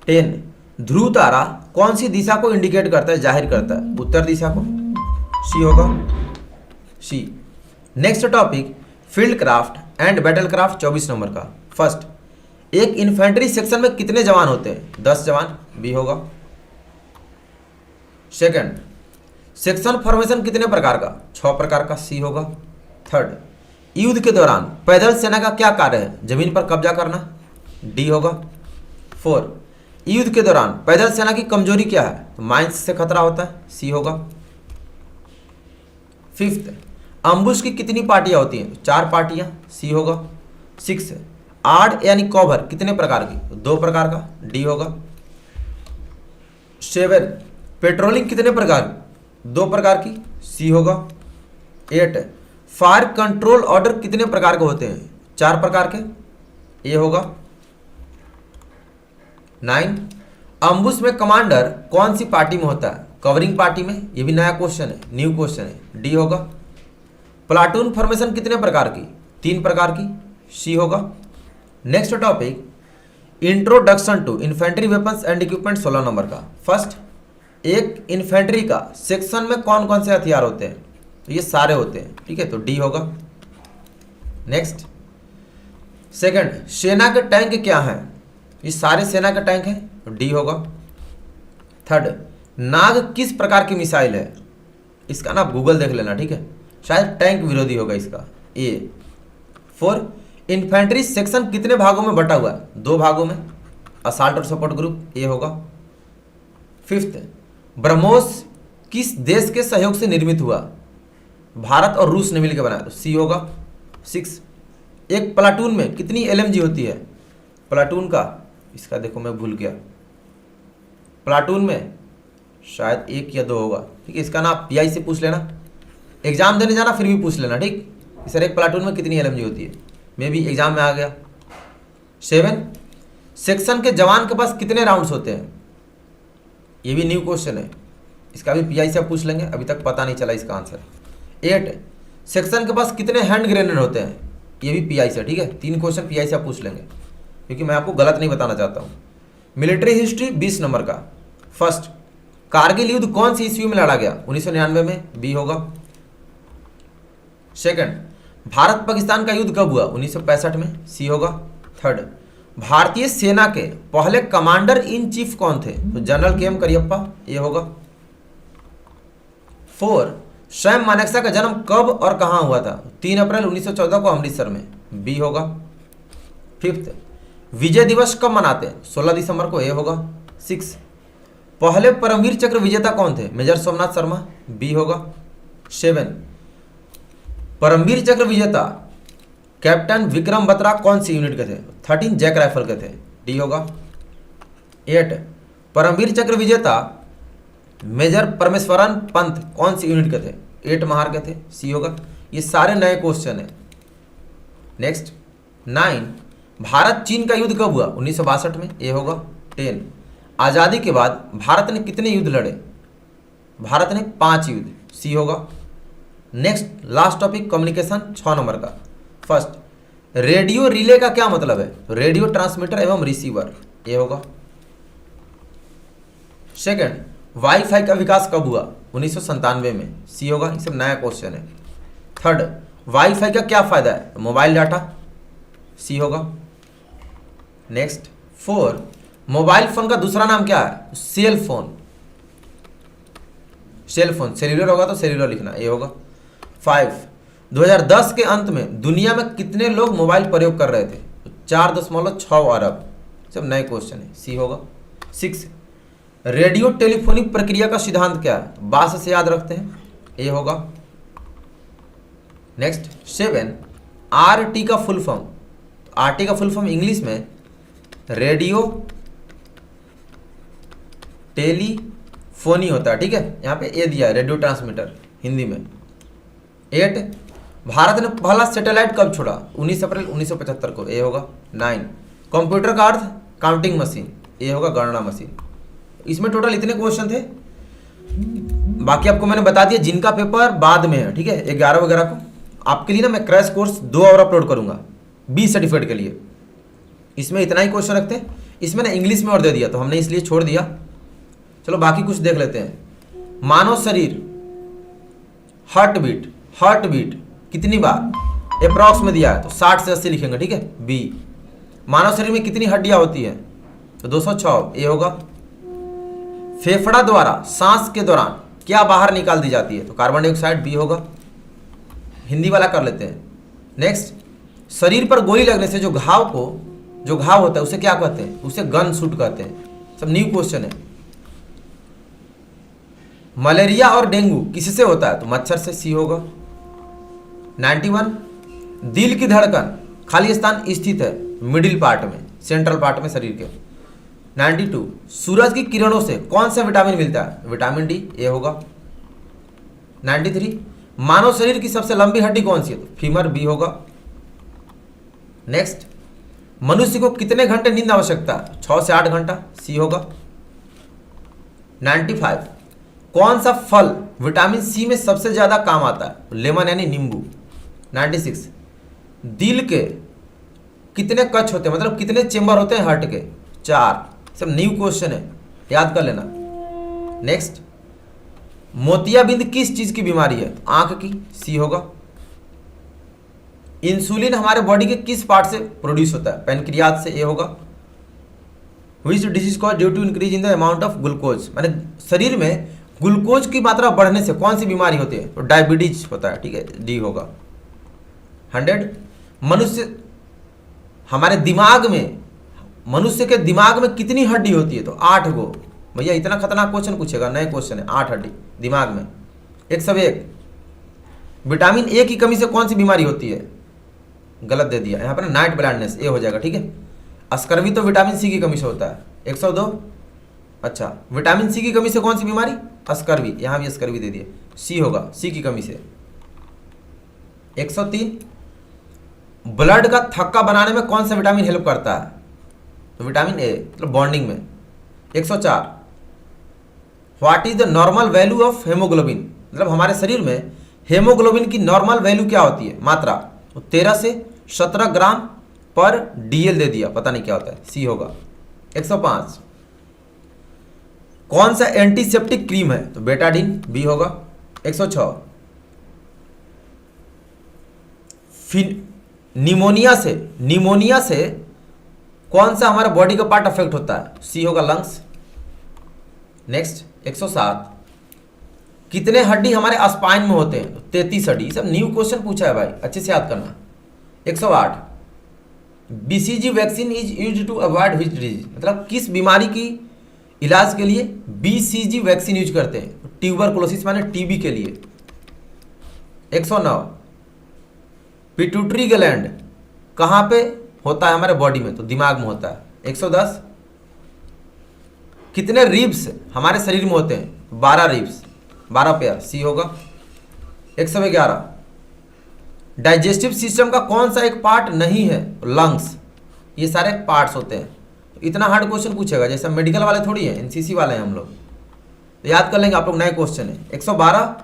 10 ध्रुव तारा कौन सी दिशा को इंडिकेट करता है, जाहिर करता है? उत्तर दिशा को, सी होगा, C. Next topic field craft and battle craft 24 number का। फर्स्ट, एक इन्फेंट्री सेक्शन में कितने जवान होते हैं? 10 जवान, बी होगा। सेकंड, सेक्शन फॉर्मेशन कितने प्रकार का? 6 प्रकार का, सी होगा। थर्ड, युद्ध के दौरान पैदल सेना का क्या कार्य है? जमीन पर कब्जा करना, डी होगा। 4 युद्ध के दौरान पैदल सेना की कमजोरी क्या है? तो माइंस से खतरा होता है, सी होगा। 5th अम्बुश की कितनी पार्टियां होती हैं? 4 पार्टियां, सी होगा। 6 आड़ यानी कवर कितने प्रकार की? तो 2 प्रकार का, डी होगा। 7 पेट्रोलिंग कितने प्रकार? 2 प्रकार की, सी होगा। 8 फायर कंट्रोल ऑर्डर कितने प्रकार के होते हैं? 4 प्रकार के, ए होगा। 9 अम्बुश में कमांडर कौन सी पार्टी में होता है? कवरिंग पार्टी में, ये भी नया क्वेश्चन है, न्यू क्वेश्चन है, डी होगा। प्लाटून फॉर्मेशन कितने प्रकार की? 3 प्रकार की, सी होगा। Next topic introduction to infantry weapons and equipment 16 नंबर का। फर्स्ट, एक इन्फेंट्री का सेक्शन में कौन कौन से हथियार होते हैं? तो ये सारे होते हैं, ठीक है, तो डी होगा। नेक्स्ट, सेकंड, सेना के टैंक क्या हैं? ये सारे सेना के टैंक हैं, तो डी होगा। थर्ड, नाग किस प्रकार की मिसाइल है? इसका ना आप गूगल देख लेना, ठीक है, शायद टैंक विरोधी होगा इसका, ए। 4 इन्फेंट्री सेक्शन कितने भागों में बटा हुआ है? 2 भागों में, असाल्ट और सपोर्ट ग्रुप, ए होगा। 5th ब्रह्मोस किस देश के सहयोग से निर्मित हुआ? भारत और रूस ने मिलकर बनाया, तो सी होगा। 6 एक प्लाटून में कितनी एलएमजी होती है? प्लाटून का, इसका देखो मैं भूल गया, प्लाटून में शायद 1 या 2 होगा, ठीक है, इसका ना आप पीआई से पूछ लेना, एग्जाम देने जाना फिर भी पूछ लेना, ठीक। सर एक प्लाटून में कितनी एलएमजी होती है? मे भी एग्जाम में आ गया। 7 सेक्शन के जवान के पास कितने राउंड्स होते हैं? ये भी न्यू क्वेश्चन है, इसका भी पीआई से आप पूछ लेंगे, अभी तक पता नहीं चला इसका आंसर। 8 सेक्शन के पास कितने हैंड ग्रेनेड होते हैं? ये भी पीआई से, ठीक है, 3 क्वेश्चन पीआई से आप पूछ लेंगे, क्योंकि मैं आपको गलत नहीं बताना चाहता हूँ। मिलिट्री हिस्ट्री 20 नंबर का। फर्स्ट, कारगिल युद्ध कौन सी ईस्वी में लड़ा गया? 1999 में, बी होगा। सेकंड, भारत पाकिस्तान का युद्ध कब हुआ? 1965 में, सी होगा। थर्ड, भारतीय सेना के पहले कमांडर इन चीफ कौन थे? तो जनरल के एम करियप्पा, ये होगा। 4 सैम मानेकशॉ का जन्म कब और कहां हुआ था? 3 अप्रैल 1914 को अमृतसर में, बी होगा। 5th विजय दिवस कब मनाते हैं? 16 दिसंबर को, ए होगा। 6 पहले परमवीर चक्र विजेता कौन थे? मेजर सोमनाथ शर्मा, बी होगा। 7 परमवीर चक्र विजेता कैप्टन विक्रम बत्रा कौन सी यूनिट के थे? 13 जैक राइफल के थे, डी होगा। 8 परमवीर चक्र विजेता मेजर परमेश्वरन पंत कौन सी यूनिट के थे? 8 महार के थे, सी होगा। ये सारे नए क्वेश्चन है। नेक्स्ट 9 भारत चीन का युद्ध कब हुआ? 1962 में, ए होगा। 10 आज़ादी के बाद भारत ने कितने युद्ध लड़े? भारत ने 5 युद्ध, सी होगा। Next last topic communication 6 number का। फर्स्ट, रेडियो रिले का क्या मतलब है? तो रेडियो ट्रांसमीटर एवं रिसीवर, ये होगा। सेकंड, वाईफाई का विकास कब हुआ? 1997 में, सी होगा। ये सब नया क्वेश्चन है। थर्ड, वाईफाई का क्या फायदा है? मोबाइल डाटा, सी होगा। नेक्स्ट, 4, मोबाइल फोन का दूसरा नाम क्या है? Cell phone, cell phone, cellular होगा तो सेल्यूलर लिखना, ये होगा। 5, 2010 के अंत में दुनिया में कितने लोग मोबाइल प्रयोग कर रहे थे? 4.6 अरब। सब नए क्वेश्चन है, सी होगा। 6, रेडियो टेलीफोनिक प्रक्रिया का सिद्धांत क्या है? बास से याद रखते हैं, ये होगा। नेक्स्ट, 7, आरटी का फुल फॉर्म। तो आरटी का फुल फॉर्म इंग्लिश में रेडियो टेलीफोनी होता है, ठीक है। यहाँ पे ए दिया है, रेडियो ट्रांसमीटर हिंदी में। 8, भारत ने पहला सैटेलाइट कब छोड़ा? 19 अप्रैल 1975 को, ये होगा। 9, कंप्यूटर का अर्थ? काउंटिंग मशीन, ये होगा गणना मशीन। इसमें टोटल इतने क्वेश्चन थे, बाकी आपको मैंने बता दिया जिनका पेपर बाद में है, ठीक है। 11 वगैरह को आपके लिए ना मैं क्रैश कोर्स 2 और अपलोड करूंगा 20 सर्टिफिकेट के लिए। इसमें इतना ही क्वेश्चन रखते हैं, इसमें ना इंग्लिश में और दे दिया तो हमने इसलिए छोड़ दिया। चलो बाकी कुछ देख लेते हैं। मानव शरीर, हार्ट बीट कितनी बार अप्रॉक्स में दिया है? तो 60 से 80 लिखेंगे, ठीक है। बी, मानव शरीर में कितनी हड्डियां होती हैं? तो 206, ये होगा। फेफड़ा द्वारा सांस के दौरान क्या बाहर निकाल दी जाती है? तो कार्बन डाइऑक्साइड, बी होगा। हिंदी वाला कर लेते हैं। नेक्स्ट, शरीर पर गोली लगने से जो घाव होता है उसे क्या कहते हैं? उसे गन शूट कहते हैं। सब न्यू क्वेश्चन है। मलेरिया और डेंगू किससे होता है? तो मच्छर से, सी होगा। 91, दिल की धड़कन खाली स्थान स्थित है? मिडिल पार्ट में, सेंट्रल पार्ट में शरीर के। 92, सूरज की किरणों से कौन सा विटामिन मिलता है? विटामिन डी, ये होगा। 93, मानव शरीर की सबसे लंबी हड्डी कौन सी है? तो फीमर, बी होगा। नेक्स्ट, मनुष्य को कितने घंटे नींद आवश्यकता है? 6 से 8 घंटा, सी होगा। 95, कौन सा फल विटामिन सी में सबसे ज्यादा काम आता है? लेमन यानी नींबू। 96, दिल के कितने कक्ष होते हैं, मतलब कितने चेंबर होते हैं हार्ट के? 4। सब न्यू क्वेश्चन है, याद कर लेना। नेक्स्ट, मोतियाबिंद किस चीज की बीमारी है? आंख की, सी होगा। इंसुलिन हमारे बॉडी के किस पार्ट से प्रोड्यूस होता है? पैनक्रियाज से, ये होगा। Which disease cause due to increase in the amount of glucose, माने शरीर में ग्लूकोज की मात्रा बढ़ने से कौन सी बीमारी होती है? तो डायबिटीज होता है, ठीक है, डी होगा। 100, मनुष्य हमारे दिमाग में, मनुष्य के दिमाग में कितनी हड्डी होती है? तो 8 गो। भैया इतना खतरनाक क्वेश्चन पूछेगा, नए क्वेश्चन है। 8 हड्डी दिमाग में। 101, विटामिन ए की कमी से कौन सी बीमारी होती है? गलत दे दिया यहाँ पर, नाइट ब्लाइंडनेस, ए हो जाएगा, ठीक है। स्कर्वी तो विटामिन सी की कमी से होता है। 102, अच्छा, विटामिन सी की कमी से कौन सी बीमारी? स्कर्वी, यहाँ भी स्कर्वी दे दिए, सी होगा, सी की कमी से। 103, ब्लड का थक्का बनाने में कौन सा विटामिन हेल्प करता है? तो विटामिन ए, मतलब बॉन्डिंग में। 104, what is the normal value of haemoglobin, मतलब हमारे शरीर में हेमोग्लोबिन की नॉर्मल वैल्यू क्या होती है, मात्रा? तो 13 से 17 ग्राम पर डीएल दे दिया, पता नहीं क्या होता है, सी होगा। 105, कौन सा एंटीसेप्टिक क्रीम है? तो बेटाडीन, बी होगा। 106, निमोनिया से कौन सा हमारा बॉडी का पार्ट अफेक्ट होता है? सी होगा, लंग्स। नेक्स्ट, 107, कितने हड्डी हमारे स्पाइन में होते हैं? 33 हड्डी। सब न्यू क्वेश्चन पूछा है भाई, अच्छे से याद करना। 108, BCG vaccine is used to avoid which disease, मतलब किस बीमारी की इलाज के लिए बीसीजी वैक्सीन यूज करते हैं? ट्यूबरकुलोसिस माने टीबी के लिए। 109, पिट्यूटरी ग्लैंड कहाँ पे होता है हमारे बॉडी में? तो दिमाग में होता है। 110, कितने रिब्स हमारे शरीर में होते हैं? 12 रिब्स, 12 पेयर, सी होगा। 111, डाइजेस्टिव सिस्टम का कौन सा एक पार्ट नहीं है? लंग्स। ये सारे पार्ट्स होते हैं। तो इतना हार्ड क्वेश्चन पूछेगा, जैसे मेडिकल वाले थोड़ी है, एनसीसी वाले हैं हम लोग, तो याद कर लेंगे आप लोग, नए क्वेश्चन है। 112,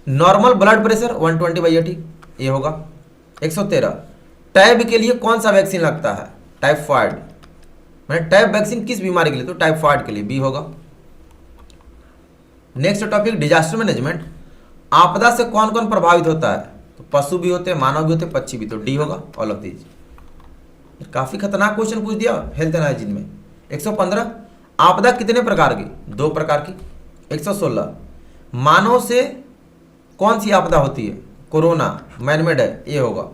नॉर्मल ब्लड प्रेशर 120/80, ये होगा। 113, टैब के लिए कौन सा वैक्सीन लगता है? टाइफाइड। मैंने टैब वैक्सीन किस बीमारी के लिए? तो टाइफाइड के लिए, बी होगा। Next topic disaster management. आपदा से कौन कौन प्रभावित होता है? तो पशु भी होते हैं, मानव भी होते हैं, पक्षी भी, तो डी होगा ऑल ऑफ दीज। काफी खतरनाक क्वेश्चन पूछ दिया हेल्थ एंड हाइजीन में। 115 आपदा कितने प्रकार की? 2 प्रकार की। 116 मानव से कौन सी आपदा होती है? कोरोना, मैनमेड है, ये होगा।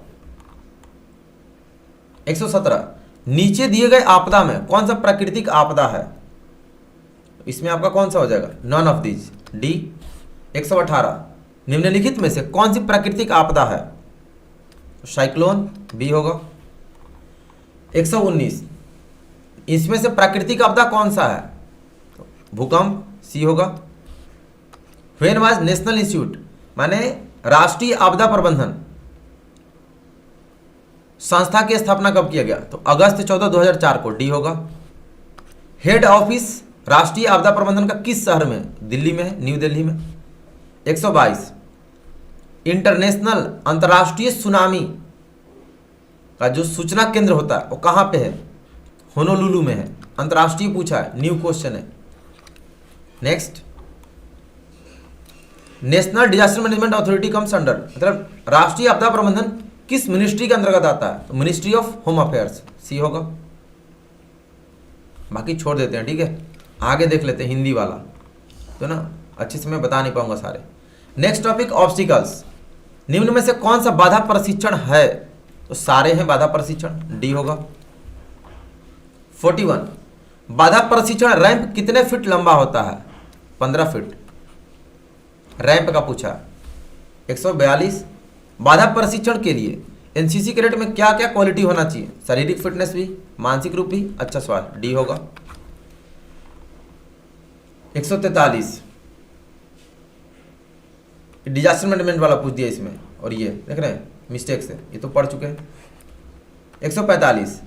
117 नीचे दिए गए आपदा में कौन सा प्राकृतिक आपदा है? इसमें आपका कौन सा हो जाएगा? None of these, D. 118 निम्नलिखित में से कौन सी प्राकृतिक आपदा है? साइक्लोन, बी होगा। 119 इसमें से प्राकृतिक आपदा कौन सा है? तो भूकंप, सी होगा। व्हेन वाज नेशनल इंस्टीट्यूट माने राष्ट्रीय आपदा प्रबंधन संस्था की स्थापना कब किया गया? तो अगस्त 14, 2004 को, डी होगा। हेड ऑफिस राष्ट्रीय आपदा प्रबंधन का किस शहर में? दिल्ली में है, न्यू दिल्ली में। 122 इंटरनेशनल अंतर्राष्ट्रीय सुनामी का जो सूचना केंद्र होता है वो कहाँ पे है? होनोलुलु में है। अंतर्राष्ट्रीय पूछा है, न्यू क्वेश्चन है। Next national disaster management authority comes under, मतलब राष्ट्रीय आपदा प्रबंधन किस मिनिस्ट्री के अंतर्गत आता है? तो मिनिस्ट्री ऑफ होम अफेयर्स, सी होगा। बाकी छोड़ देते हैं, ठीक है, आगे देख लेते हैं हिंदी वाला, तो ना अच्छे से मैं बता नहीं पाऊंगा सारे। Next topic obstacles. निम्न में से कौन सा बाधा प्रशिक्षण है? तो सारे हैं बाधा प्रशिक्षण, डी होगा। 41 बाधा प्रशिक्षण रैंप कितने फीट लंबा होता है? 15 फीट रैंप का पूछा। 142 बाधा प्रशिक्षण के लिए एनसीसी कैडेट में क्या क्या क्वालिटी होना चाहिए? शारीरिक फिटनेस भी, मानसिक रूप भी, अच्छा स्वास्थ्य, डी होगा। 143 डिजास्टर मैनेजमेंट वाला पूछ दिया इसमें, और ये देख रहे हैं मिस्टेक से, ये तो पढ़ चुके हैं। 145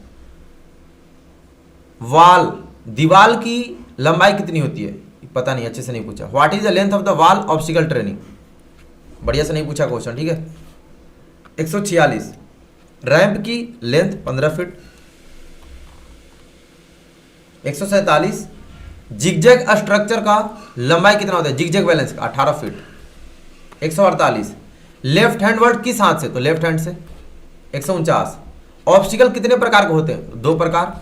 वाल दीवाल की लंबाई कितनी होती है? पता नहीं, अच्छे से नहीं पूछा। What is the length of the wall obstacle training, बढ़िया से नहीं पूछा क्वेश्चन, ठीक है। 146 रैंप की लेंथ 15 फीट। 147 जिगजैग स्ट्रक्चर का लंबाई कितना होता है? जिगजैग बैलेंस का 18 फीट। 148 लेफ्ट हैंड वर्ड किस हाथ से? तो लेफ्ट हैंड से। 149 ऑब्स्टिकल कितने प्रकार के होते हैं? 2 प्रकार।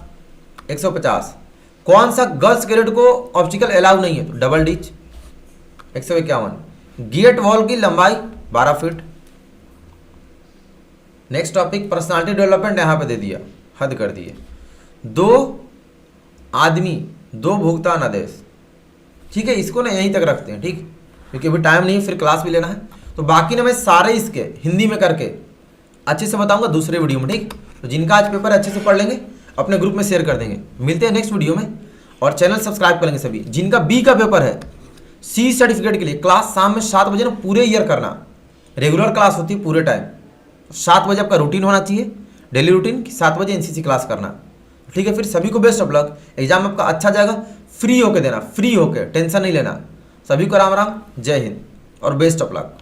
150 कौन सा गर्ल्स कैडेट को ऑब्स्टिकल अलाउ नहीं है? तो डबल डिच। 151 गेट वॉल की लंबाई 12 feet. Next topic personality development, यहां पे दे दिया, हद कर दिए। 2 आदमी 2 भुगतान आदेश, ठीक है, इसको ना यहीं तक रखते हैं, ठीक, क्योंकि अभी टाइम नहीं, फिर क्लास भी लेना है। तो बाकी ना मैं सारे इसके हिंदी में करके अच्छे से बताऊंगा दूसरे वीडियो में, ठीक। तो जिनका आज पेपर अच्छे से पढ़ लेंगे अपने ग्रुप में शेयर कर देंगे। मिलते हैं नेक्स्ट वीडियो में, और चैनल सब्सक्राइब करेंगे सभी। जिनका बी का पेपर है सी सर्टिफिकेट के लिए क्लास शाम में 7 बजे ना पूरे ईयर करना, रेगुलर क्लास होती है पूरे टाइम, 7 बजे आपका रूटीन होना चाहिए, डेली रूटीन, 7 बजे एनसीसी क्लास करना, ठीक है। फिर सभी को बेस्ट ऑफ लक, एग्जाम आपका अच्छा जाएगा, फ्री होके देना, फ्री होके, टेंशन नहीं लेना। सभी को राम राम, जय हिंद और बेस्ट ऑफ लक।